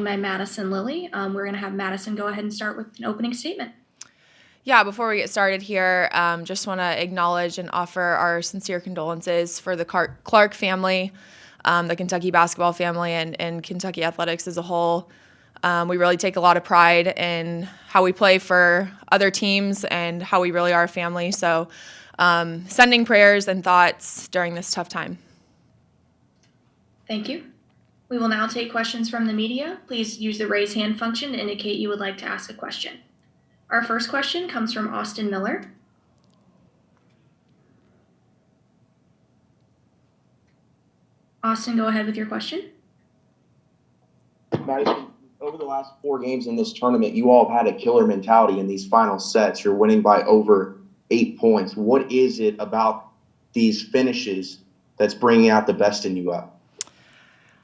by Madison Lilley. We're going to have Madison go ahead and start with an opening statement. Yeah, before we get started here, just want to acknowledge and offer our sincere condolences for the Clark family, the Kentucky basketball family, and Kentucky athletics as a whole. We really take a lot of pride in how we play for other teams and how we really are a family. So sending prayers and thoughts during this tough time. Thank you. We will now take questions from the media. Please use the raise hand function to indicate you would like to ask a question. Our first question comes from Austin Miller. Austin, go ahead with your question. Madison, over the last 4 games in this tournament, you all have had a killer mentality in these final sets. You're winning by over 8 points. What is it about these finishes that's bringing out the best in you up?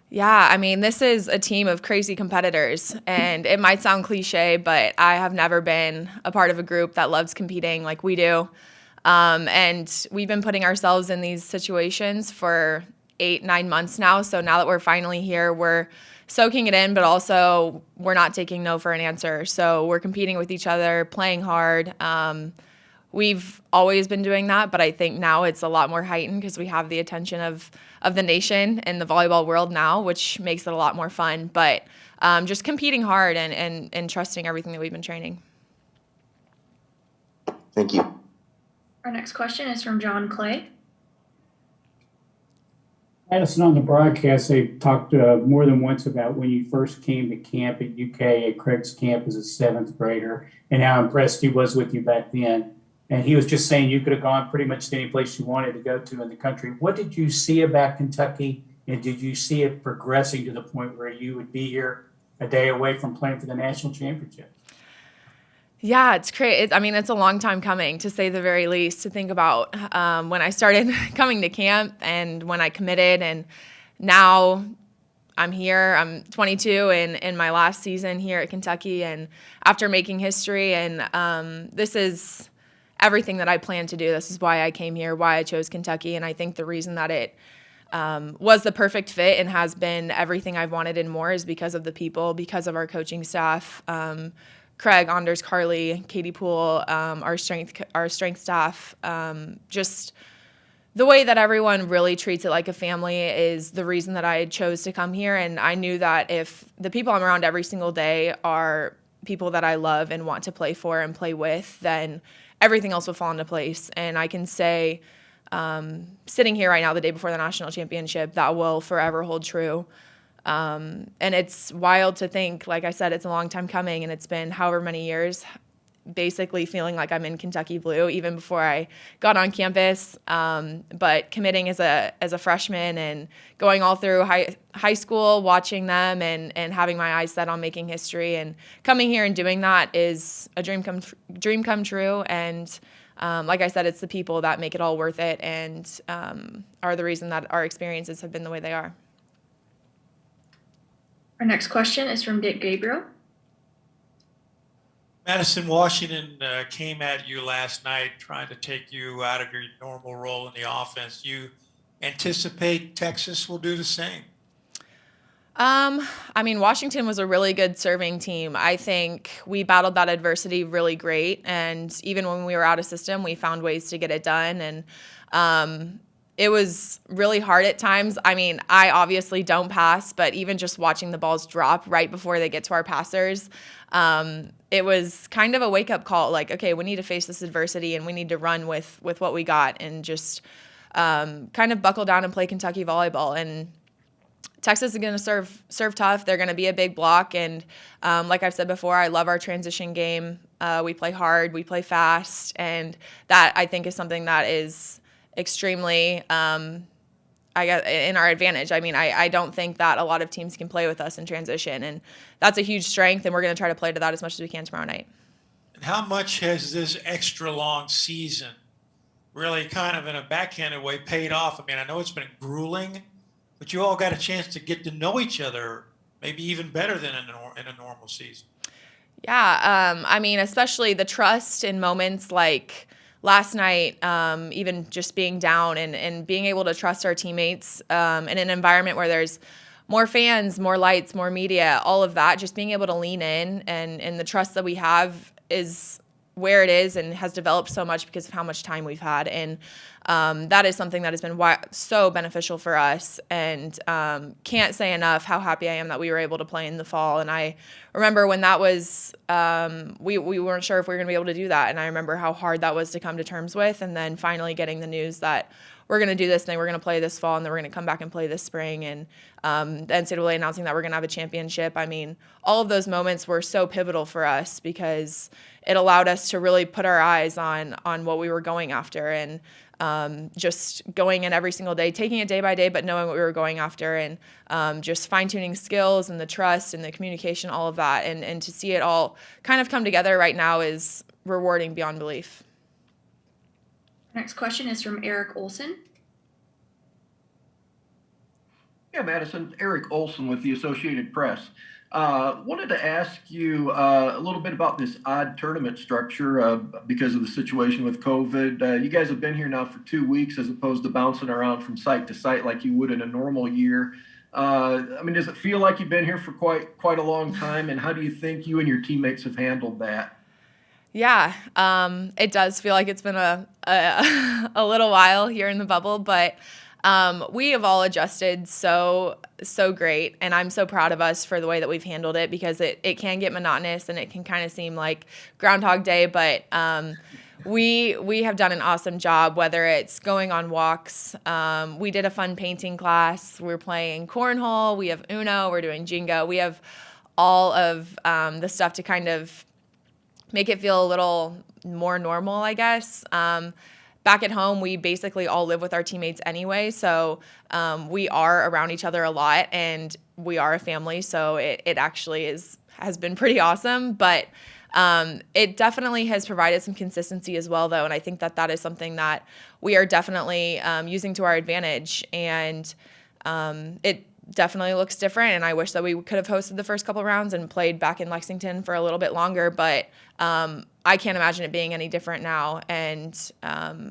Yeah, I mean, this is a team of crazy competitors, and it might sound cliche, but I have never been a part of a group that loves competing like we do. And we've been putting ourselves in these situations for 8-9 months now. So now that we're finally here, we're soaking it in, but also we're not taking no for an answer. So we're competing with each other, playing hard. We've always been doing that, but I think now it's a lot more heightened because we have the attention of the nation and the volleyball world now, which makes it a lot more fun. But just competing hard and trusting everything that we've been training. Thank you. Our next question is from John Clay. Madison, on the broadcast, they talked more than once about when you first came to camp at UK at Craig's camp as a 7th grader and how impressed he was with you back then. And he was just saying you could have gone pretty much to any place you wanted to go to in the country. What did you see about Kentucky, and did you see it progressing to the point where you would be here a day away from playing for the national championship? Yeah, it's crazy. I mean, it's a long time coming, to say the very least, to think about when I started coming to camp and when I committed, and now I'm here. I'm 22 and in my last season here at Kentucky, and after making history, and this is everything that I planned to do. This is why I came here, why I chose Kentucky, and I think the reason that it was the perfect fit and has been everything I've wanted and more is because of the people, because of our coaching staff. Craig, Anders, Carly, Katie Poole, our strength staff, just the way that everyone really treats it like a family is the reason that I chose to come here. And I knew that if the people I'm around every single day are people that I love and want to play for and play with, then everything else will fall into place. And I can say, sitting here right now, the day before the national championship, that will forever hold true. And it's wild to think, like I said, it's a long time coming, and it's been however many years, basically feeling like I'm in Kentucky blue even before I got on campus. But committing as a freshman and going all through high school, watching them and having my eyes set on making history and coming here and doing that is a dream come true. And like I said, it's the people that make it all worth it and are the reason that our experiences have been the way they are. Our next question is from Dick Gabriel. Madison, Washington came at you last night trying to take you out of your normal role in the offense. Do you anticipate Texas will do the same? I mean, Washington was a really good serving team. I think we battled that adversity really great. And even when we were out of system, we found ways to get it done. And it was really hard at times. I mean, I obviously don't pass, but even just watching the balls drop right before they get to our passers, it was kind of a wake-up call. Like, okay, we need to face this adversity and we need to run with what we got and just kind of buckle down and play Kentucky volleyball. And Texas is going to serve tough. They're going to be a big block. And like I've said before, I love our transition game. We play hard, we play fast, and that I think is something that is extremely I guess in our advantage. I mean, I don't think that a lot of teams can play with us in transition, and that's a huge strength, and we're going to try to play to that as much as we can tomorrow night. And how much has this extra long season really kind of in a backhanded way paid off? I mean, I know it's been grueling, but you all got a chance to get to know each other maybe even better than in a normal season. Yeah, I mean, especially the trust in moments like last night, even just being down and being able to trust our teammates in an environment where there's more fans, more lights, more media, all of that, just being able to lean in and the trust that we have is where it is and has developed so much because of how much time we've had. And that is something that has been so beneficial for us, and can't say enough how happy I am that we were able to play in the fall. And I remember when that was, we weren't sure if we were going to be able to do that. And I remember how hard that was to come to terms with. And then finally getting the news that we're going to do this thing, we're going to play this fall, and then we're going to come back and play this spring. And the NCAA announcing that we're going to have a championship. I mean, all of those moments were so pivotal for us because it allowed us to really put our eyes on what we were going after, and just going in every single day, taking it day by day, but knowing what we were going after, and just fine-tuning skills and the trust and the communication, all of that. And to see it all kind of come together right now is rewarding beyond belief. Next question is from Eric Olson. Yeah, Madison, Eric Olson with the Associated Press. Wanted to ask you a little bit about this odd tournament structure because of the situation with COVID. You guys have been here now for 2 weeks as opposed to bouncing around from site to site like you would in a normal year. I mean, does it feel like you've been here for quite a long time? And how do you think you and your teammates have handled that? Yeah, it does feel like it's been a little while here in the bubble, but we have all adjusted so great, and I'm so proud of us for the way that we've handled it, because it can get monotonous and it can kind of seem like Groundhog Day, but we have done an awesome job, whether it's going on walks. We did a fun painting class. We're playing cornhole. We have Uno. We're doing Jenga. We have all of the stuff to kind of make it feel a little more normal, I guess. Back at home, we basically all live with our teammates anyway, so we are around each other a lot, and we are a family, so it actually has been pretty awesome. But it definitely has provided some consistency as well, though, and I think that is something that we are definitely using to our advantage, and it definitely looks different, and I wish that we could have hosted the first couple rounds and played back in Lexington for a little bit longer, but I can't imagine it being any different now. And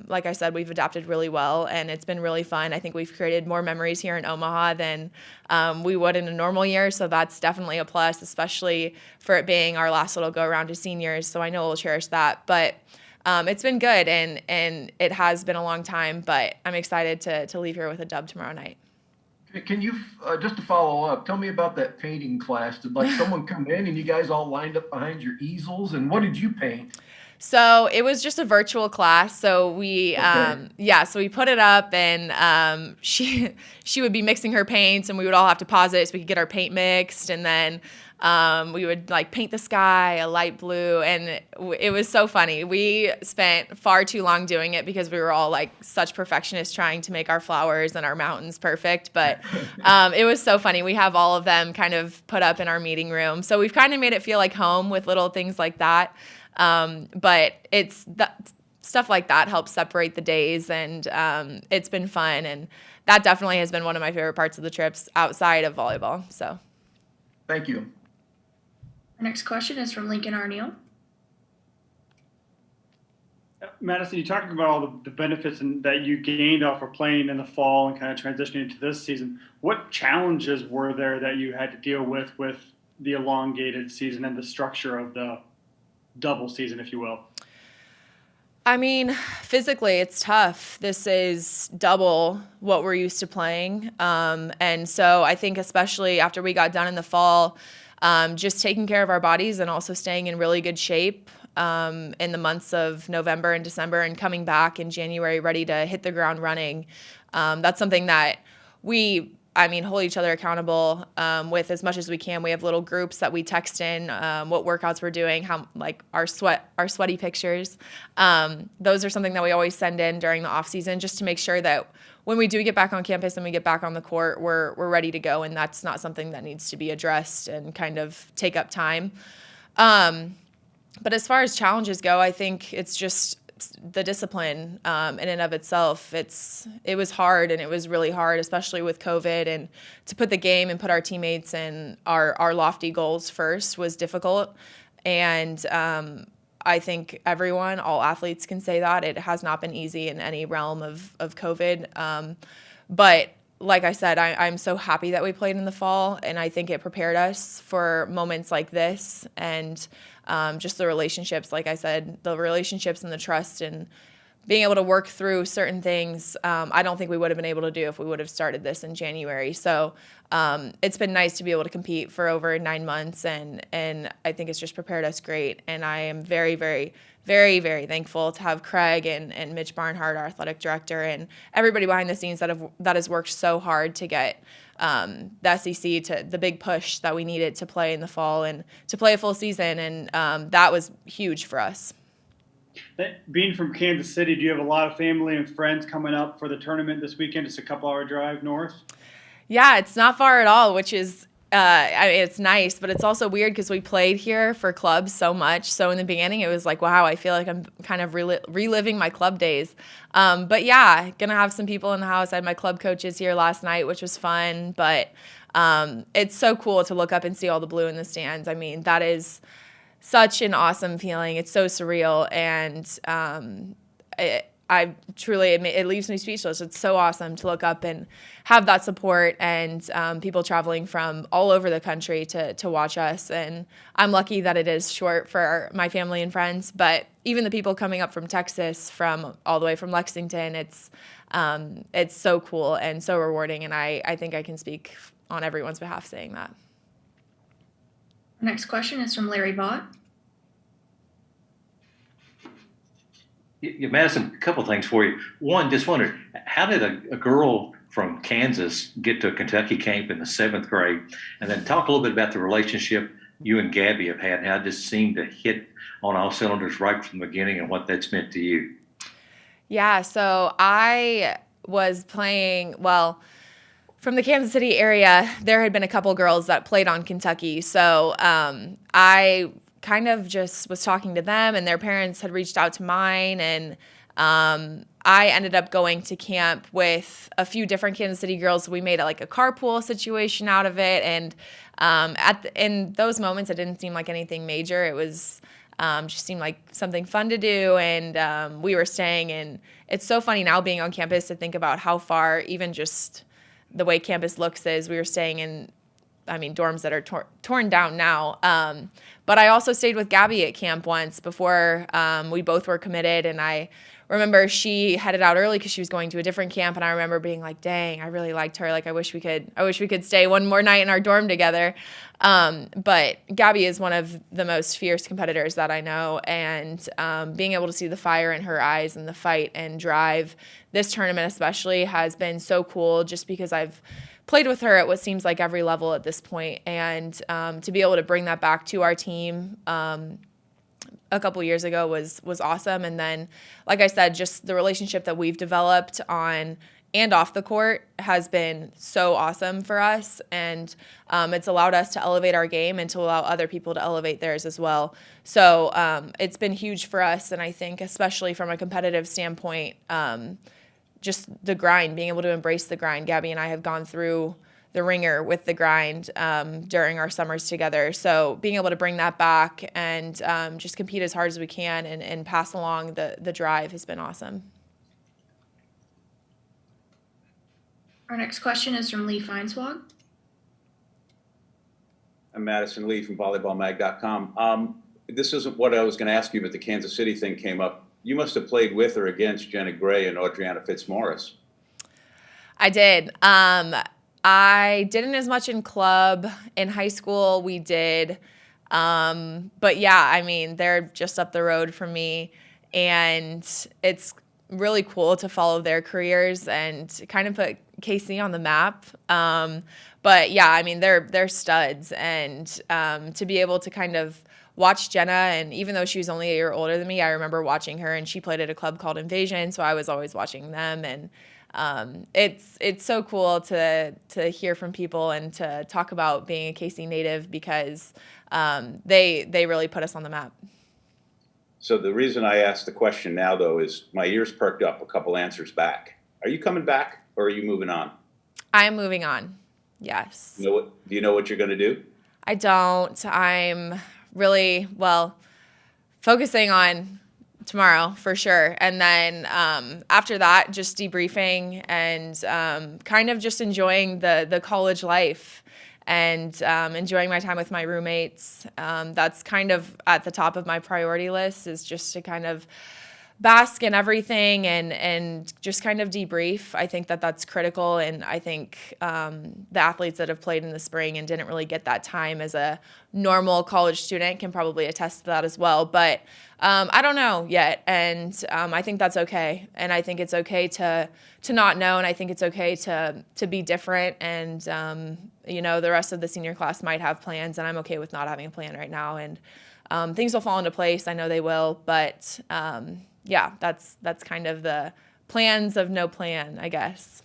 like I said, we've adapted really well, and it's been really fun. I think we've created more memories here in Omaha than we would in a normal year, so that's definitely a plus, especially for it being our last little go-around to seniors, so I know we'll cherish that. But it's been good, and it has been a long time, but I'm excited to leave here with a dub tomorrow night. Can you, just to follow up, tell me about that painting class? Did like someone come in and you guys all lined up behind your easels, and what did you paint? So it was just a virtual class. So we, Okay. so we put it up, and she would be mixing her paints, and we would all have to pause it so we could get our paint mixed, and then we would like paint the sky a light blue, and it was so funny. We spent far too long doing it because we were all like such perfectionists trying to make our flowers and our mountains perfect. But it was so funny. We have all of them kind of put up in our meeting room, so we've kind of made it feel like home with little things like that. But it's stuff like that helps separate the days, and it's been fun, and that definitely has been one of my favorite parts of the trips outside of volleyball. So Thank you. Our next question is from Lincoln Arneal. Madison, you talked about all the benefits that you gained off of playing in the fall and kind of transitioning into this season. What challenges were there that you had to deal with the elongated season and the structure of the double season, if you will? I mean, physically, it's tough. This is double what we're used to playing. And so I think especially after we got done in the fall, just taking care of our bodies and also staying in really good shape in the months of November and December, and coming back in January ready to hit the ground running. That's something that we hold each other accountable with as much as we can. We have little groups that we text in what workouts we're doing, how like our sweaty pictures. Those are something that we always send in during the off season, just to make sure that when we do get back on campus and we get back on the court, we're ready to go, and that's not something that needs to be addressed and kind of take up time. But as far as challenges go, I think it's just the discipline in and of itself. It was hard, and it was really hard, especially with COVID, and to put the game and put our teammates and our lofty goals first was difficult. And I think all athletes can say that it has not been easy in any realm of COVID. But like I said, I'm so happy that we played in the fall, and I think it prepared us for moments like this, and just the relationships, like I said, the relationships and the trust and being able to work through certain things, I don't think we would have been able to do if we would have started this in January. So it's been nice to be able to compete for over 9 months, and I think it's just prepared us great. And I am very, very, very, very thankful to have Craig and Mitch Barnhart, our athletic director, and everybody behind the scenes that has worked so hard to get the SEC to the big push that we needed to play in the fall and to play a full season. And that was huge for us. Being from Kansas City, do you have a lot of family and friends coming up for the tournament this weekend? Just a couple-hour drive north? Yeah, it's not far at all, which is it's nice, but it's also weird because we played here for clubs so much. So in the beginning, it was like, wow, I feel like I'm kind of reliving my club days. But yeah, gonna have some people in the house. I had my club coaches here last night, which was fun. But it's so cool to look up and see all the blue in the stands. I mean, that is such an awesome feeling. It's so surreal, and I truly, it leaves me speechless. It's so awesome to look up and have that support, and people traveling from all over the country to watch us. And I'm lucky that it is short for my family and friends, but even the people coming up from Texas, from all the way from Lexington, it's so cool and so rewarding, and I think I can speak on everyone's behalf saying that. Next question is from Larry Bott. Yeah, Madison, a couple things for you. One, just wondered, how did a girl from Kansas get to a Kentucky camp in the 7th grade? And then talk a little bit about the relationship you and Gabby have had and how it just seemed to hit on all cylinders right from the beginning and what that's meant to you. Yeah, so I was playing, well, from the Kansas City area, there had been a couple girls that played on Kentucky. So I kind of just was talking to them, and their parents had reached out to mine, and I ended up going to camp with a few different Kansas City girls. We made like a carpool situation out of it, and in those moments, it didn't seem like anything major. It was just seemed like something fun to do, and we were staying. And it's so funny now being on campus to think about how far even just the way campus looks is. We were staying in, dorms that are torn down now. But I also stayed with Gabby at camp once before we both were committed. And I remember she headed out early because she was going to a different camp. And I remember being like, dang, I really liked her. Like, I wish we could stay one more night in our dorm together. But Gabby is one of the most fierce competitors that I know. And being able to see the fire in her eyes and the fight and drive this tournament especially has been so cool, just because I've played with her at what seems like every level at this point. And to be able to bring that back to our team a couple years ago was awesome. And then, like I said, just the relationship that we've developed on and off the court has been so awesome for us. And it's allowed us to elevate our game and to allow other people to elevate theirs as well. So it's been huge for us. And I think especially from a competitive standpoint, just the grind, being able to embrace the grind. Gabby and I have gone through the ringer with the grind during our summers together. So being able to bring that back and just compete as hard as we can and pass along the drive has been awesome. Our next question is from Lee Feinswag. I'm Madison Lee from volleyballmag.com. This isn't what I was going to ask you, but the Kansas City thing came up. You must have played with or against Jenna Gray and Adriana Fitzmaurice. I did. I didn't as much in club. In high school, we did. But yeah, they're just up the road from me. And it's really cool to follow their careers and kind of put KC on the map. But yeah, they're studs. And to be able to kind of watch Jenna, and even though she was only a year older than me, I remember watching her, and she played at a club called Invasion, so I was always watching them. And it's so cool to hear from people and to talk about being a KC native, because they really put us on the map. So the reason I asked the question now, though, is my ears perked up a couple answers back. Are you coming back, or are you moving on? I am moving on, yes. Do you know what you're going to do? I don't. I'm really, focusing on tomorrow for sure. And then after that, just debriefing and kind of just enjoying the college life and enjoying my time with my roommates. That's kind of at the top of my priority list, is just to kind of bask in everything and just kind of debrief. I think that's critical, and I think the athletes that have played in the spring and didn't really get that time as a normal college student can probably attest to that as well. But I don't know yet, and I think that's okay. And I think it's okay to not know, and I think it's okay to be different. And the rest of the senior class might have plans, and I'm okay with not having a plan right now. And things will fall into place. I know they will, but yeah, that's kind of the plans of no plan, I guess.